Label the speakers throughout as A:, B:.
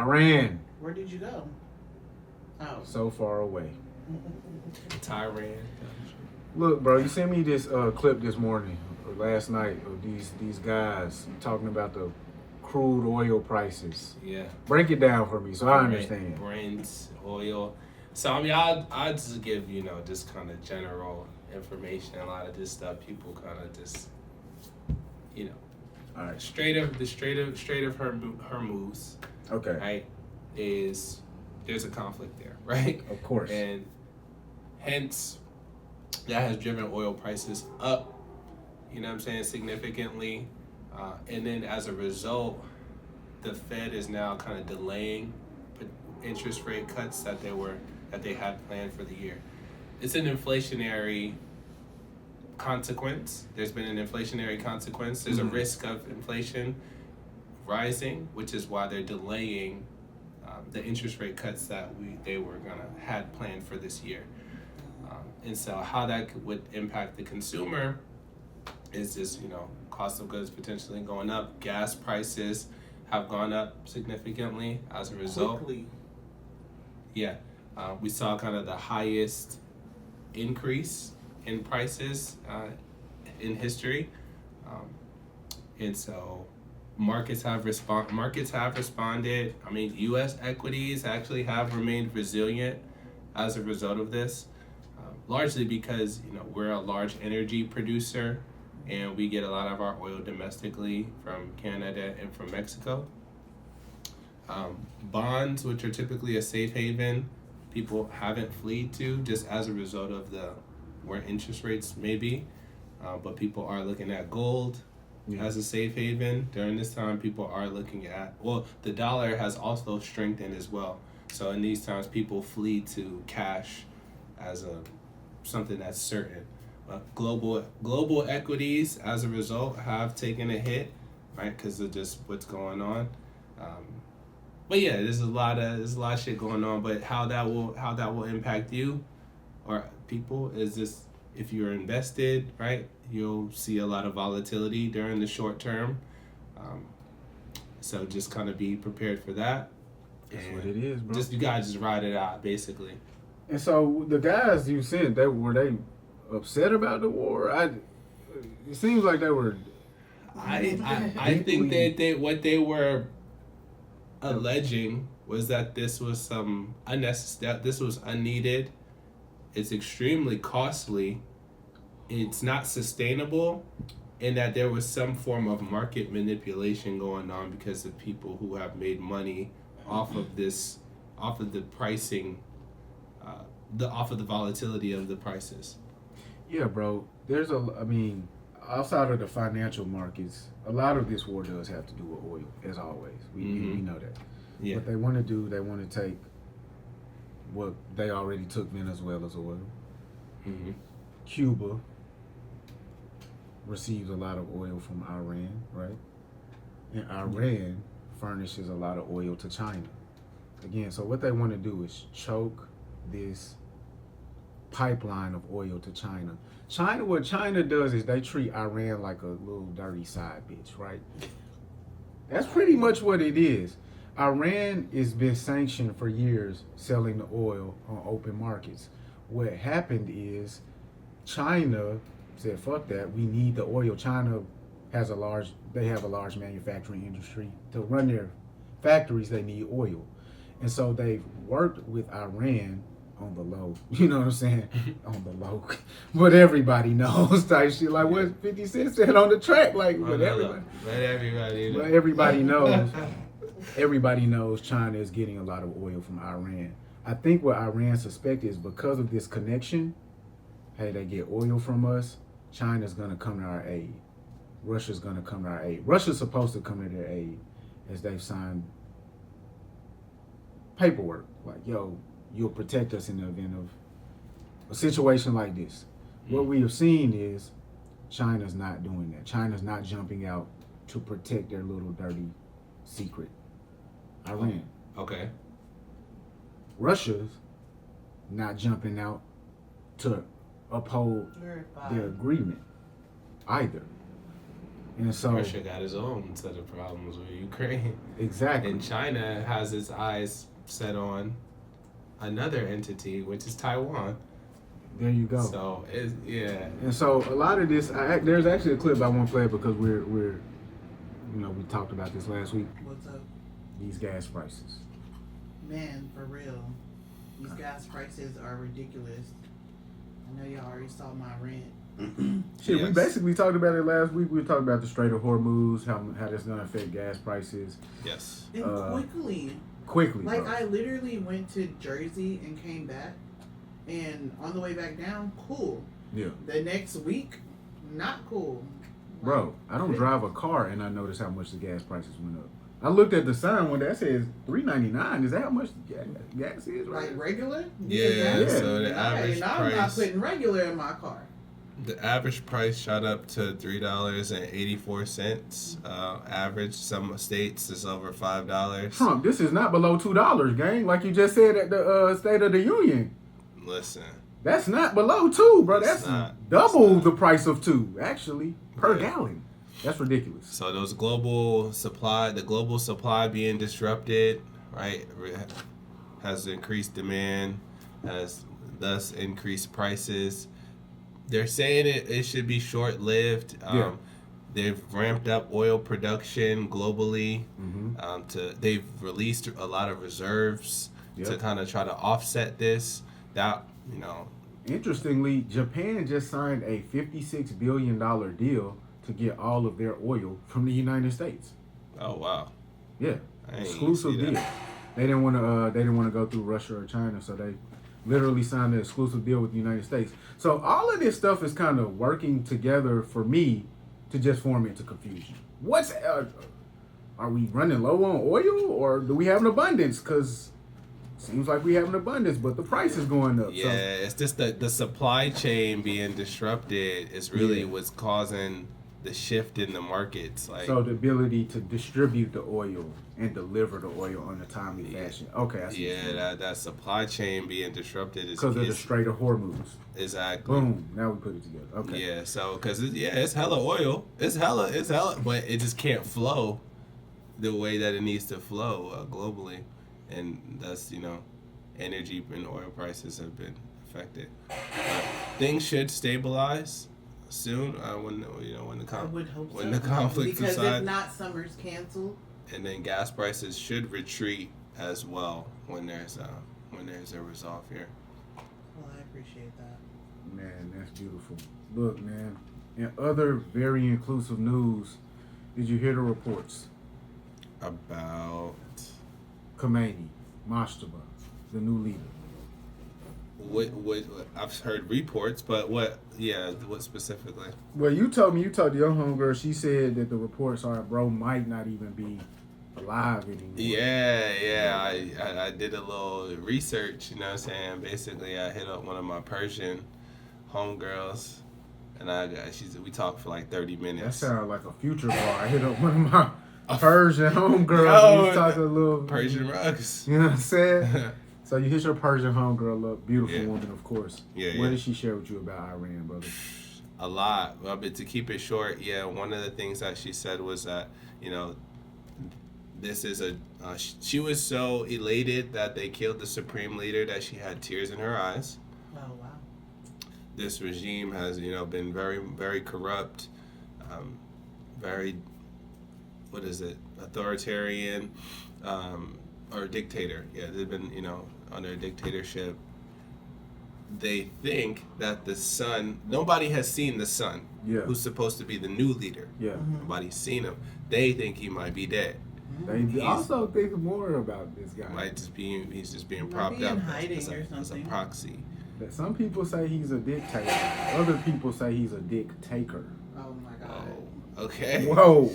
A: Iran.
B: Where did you go? Oh.
A: So far away.
C: Tyran.
A: Look, bro, you sent me this clip this morning or last night of these guys talking about the crude oil prices.
C: Yeah.
A: Break it down for me so I understand.
C: Brent, oil. So I mean, I just give just kind of general information. A lot of this stuff people kind of just
A: All right.
C: Strait of Hormuz.
A: Okay.
C: Right, there's a conflict there, right?
A: Of course.
C: And hence that has driven oil prices up. You know what I'm saying, significantly, and then as a result, the Fed is now kind of delaying interest rate cuts that they had planned for the year. It's an inflationary consequence. There's been an inflationary consequence. There's a risk of inflation rising, which is why they're delaying the interest rate cuts that they were had planned for this year. And so how that would impact the consumer is just, cost of goods potentially going up. Gas prices have gone up significantly as a result.
B: Quickly.
C: Yeah. We saw kind of the highest increase in prices in history. And so markets have responded. I mean, U.S. equities actually have remained resilient as a result of this. Largely because we're a large energy producer and we get a lot of our oil domestically from Canada and from Mexico. Bonds, which are typically a safe haven, people haven't fled to just as a result of where interest rates may be. But people are looking at gold as a safe haven. During this time, people are looking at, the dollar has also strengthened as well. So in these times, people flee to cash as something that's certain. Global equities, as a result, have taken a hit, right, because of just what's going on. But yeah, there's a lot of shit going on. But how that will impact you or people is just if you're invested, right, you'll see a lot of volatility during the short term. So just kind of be prepared for that.
A: That's what it is, bro.
C: You guys just ride it out, basically.
A: And so the guys you sent, were they upset about the war? It seems like they were.
C: I think that what they were alleging was that this was some unnecessary. This was unneeded. It's extremely costly. It's not sustainable, and that there was some form of market manipulation going on because of people who have made money off of the pricing. Off of the volatility of the prices.
A: Yeah, bro. Outside of the financial markets, a lot of this war does have to do with oil, as always. We know that.
C: Yeah.
A: What they want to do, they want to take what they already took Venezuela's oil.
C: Mm-hmm.
A: Cuba receives a lot of oil from Iran, right? And Iran furnishes a lot of oil to China. Again, so what they want to do is choke this pipeline of oil to China. What China does is they treat Iran like a little dirty side bitch, right? That's pretty much what it is. Iran has been sanctioned for years selling the oil on open markets. What happened is China said, fuck that, we need the oil. China have a large manufacturing industry. To run their factories, they need oil. And so they've worked with Iran on the low, you know what I'm saying? On the low. But everybody knows type shit. Like what 50 Cent said on the track. Like, but everybody knows. Everybody knows China is getting a lot of oil from Iran. I think what Iran suspects is because of this connection, hey, they get oil from us, China's going to come to our aid. Russia's going to come to our aid. Russia's supposed to come to their aid as they've signed paperwork. Like, yo, you'll protect us in the event of a situation like this. What we have seen is China's not doing that. China's not jumping out to protect their little dirty secret. Iran.
C: Okay.
A: Russia's not jumping out to uphold their agreement either. And so
C: Russia got his own set of problems with Ukraine.
A: exactly.
C: And China has its eyes set on another entity, which is Taiwan.
A: There you go.
C: So, yeah.
A: And so a lot of this, there's actually a clip I won't play because we're we talked about this last week.
B: What's up?
A: These gas prices.
B: Man, for real. These gas prices are ridiculous. I know y'all already saw my rent.
A: Shit, we
C: Yes.
A: basically talked about it last week. We were talking about the Strait of Hormuz, how that's gonna affect gas prices
C: Yes.
B: And quickly.
A: quickly.
B: Like,
A: bro.
B: I literally went to Jersey and came back. And on the way back down, cool.
A: Yeah.
B: The next week, not cool.
A: Bro, I don't drive a car and I noticed how much the gas prices went up. I looked at the sign one day, that says $3.99. Is that how much gas is right
B: Like
A: now?
B: regular?
C: Yeah,
A: Yeah.
C: so the average
B: I'm not
C: price,
B: putting regular in my car.
C: the average price shot up to $3.84. Average, some states is over $5.
A: Trump, this is not below $2, gang. Like you just said at the State of the Union.
C: Listen,
A: That's not below $2, bro.
C: It's
A: That's
C: not.
A: double
C: It's not.
A: the price of $2, actually, per
C: Yeah.
A: gallon. That's ridiculous.
C: so the global supply being disrupted, right, has increased demand, has thus increased prices. They're saying it should be short-lived.
A: Yeah.
C: They've ramped up oil production globally.
A: Mm-hmm.
C: They've released a lot of reserves to
A: Yep.
C: kind of try to offset this. That,
A: Interestingly, Japan just signed a $56 billion deal to get all of their oil from the United States.
C: oh wow,
A: Yeah,
C: I ain't
A: exclusive
C: see that.
A: deal. They didn't want to. They didn't want to go through Russia or China, so they literally signed an exclusive deal with the United States. So all of this stuff is kind of working together for me to just form into confusion. What's are we running low on oil, or do we have an abundance? Because seems like we have an abundance, but the price is going up.
C: Yeah, it's just the supply chain being disrupted is really
A: Yeah.
C: what's causing the shift in the markets. Like,
A: So the ability to distribute the oil and deliver the oil in a timely
C: Yeah.
A: fashion. Okay, I see.
C: that supply chain being disrupted is
A: Because of the Strait of Hormuz.
C: exactly.
A: Boom. Now we put it together. Okay.
C: Yeah, so because it's hella oil, it's hella, but it just can't flow the way that it needs to flow globally, and that's energy and oil prices have been affected. Things should stabilize soon when the
B: I would hope
C: when
B: so.
C: the conflict
B: Because
C: subsides,
B: if not, summer's canceled.
C: and then gas prices should retreat as well when there's a resolve here.
B: Well, I appreciate that.
A: Man, that's beautiful. Look, man. In other very inclusive news, did you hear the reports?
C: About
A: Khomeini, Mashtaba, the new leader.
C: what I've heard reports, but what specifically?
A: Well, you told your homegirl, she said that the reports are bro might not even be alive anymore.
C: Yeah, I did a little research, you know what I'm saying? Basically, I hit up one of my Persian homegirls, and we talked for like 30
A: That
C: minutes.
A: sounds like a future bar. I hit up one of my Persian homegirls.
C: Yo,
A: We was talking a little
C: Persian rugs.
A: You know what I'm saying? So you hit your Persian homegirl up, beautiful
C: Yeah.
A: woman, of course.
C: Yeah,
A: What
C: yeah.
A: did she share with you about Iran, brother?
C: A lot. Well, but to keep it short, one of the things that she said was that, this is she was so elated that they killed the supreme leader that she had tears in her eyes.
B: Oh, wow.
C: This regime has, been very, very corrupt, very, authoritarian, or dictator. Yeah, they've been, under a dictatorship. They think that the son, nobody has seen the son,
A: Yeah.
C: who's supposed to be the new leader.
A: Yeah.
C: Nobody's seen him. They think he might be dead.
A: They also think more about this guy.
C: He's just being
B: Might
C: propped
B: be in
C: up
B: hiding
C: as
B: or
C: a
B: something.
C: proxy.
A: That some people say he's a dictator. Other people say he's a dictator.
B: Oh, my God.
C: Oh, okay.
A: Whoa.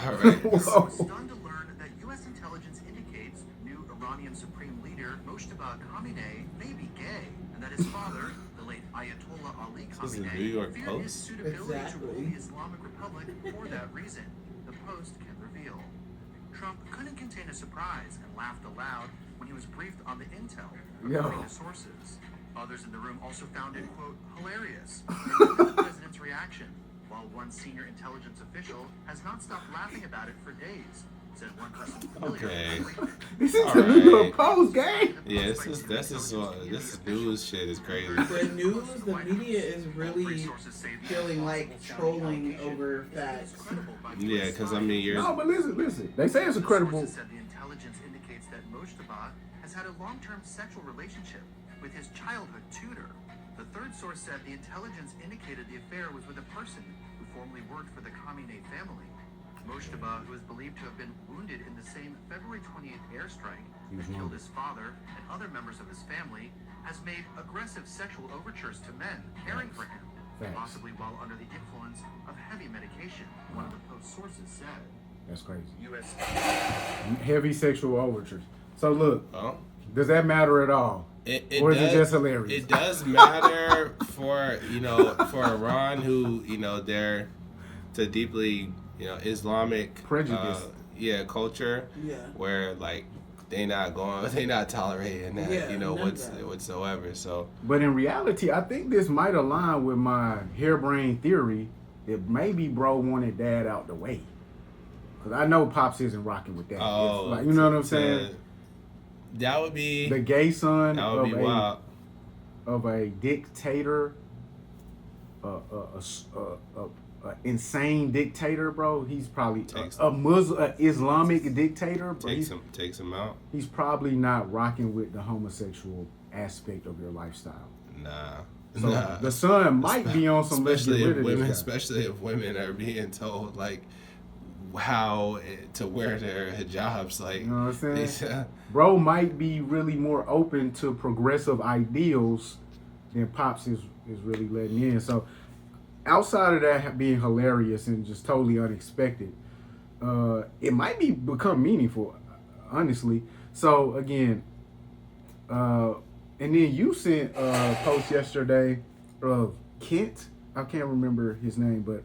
C: All right.
A: Whoa.
D: Stunned to learn that U.S. intelligence indicates new Iranian Supreme Leader Mojtaba Khamenei may be gay, and that his father, the late Ayatollah Ali
C: This is the New
D: Khamenei,
C: York
D: feared
C: Post?
D: his suitability
B: Exactly.
D: to rule the Islamic Republic for that reason. The Post can reveal. Trump couldn't contain a surprise and laughed aloud when he was briefed on the intel, according to sources. Others in the room also found it, quote, hilarious. And the president's reaction. while one senior intelligence official has not stopped laughing about it for days, said one person familiar
C: Okay.
D: with the arrangement.
A: This is
C: All
A: the New York
C: right.
A: Post, gang.
C: Yeah, this news shit is crazy.
B: The news, the media is really feeling like trolling over facts.
C: Yeah, because I mean,
A: No, but listen. They say it's a credible.
D: Sources said the intelligence indicates that Mojtaba has had a long-term sexual relationship with his childhood tutor. The third source said the intelligence indicated the affair was with a person who formerly worked for the Khamenei family. Mojtaba, who is believed to have been wounded in the same February 28th airstrike that killed his father and other members of his family, has made aggressive sexual overtures to men caring for him, possibly while under the influence of heavy medication, one of the Post sources said.
A: That's crazy.
D: U.S.
A: Heavy sexual overtures. So look,
C: Oh.
A: does that matter at all? Or is it just hilarious?
C: It does matter for for Iran, who they're to deeply Islamic
A: Prejudice.
C: culture,
B: Yeah.
C: where like they not tolerating that
B: Yeah, none of that.
C: whatsoever. So
A: But in reality, I think this might align with my harebrained theory that maybe bro wanted dad out the way. Because I know Pops isn't rocking with that. It's like, you know what I'm saying?
C: That would be
A: The gay son
C: that would be wild.
A: of a dictator, a insane dictator, bro. He's probably a Muslim, Islamic dictator, but
C: Takes him out.
A: he's probably not rocking with the homosexual aspect of your lifestyle.
C: Nah.
A: So
C: Nah.
A: the son might be on some let's get
C: especially
A: rid
C: if
A: of
C: women,
A: this guy.
C: especially if women are being told like how to wear their hijabs. Like,
A: You know what I'm saying?
C: they-
A: Bro might be really more open to progressive ideals than Pops is really letting in. So outside of that being hilarious and just totally unexpected, it might become meaningful, honestly. So again, and then you sent a post yesterday of Kent. I can't remember his name, but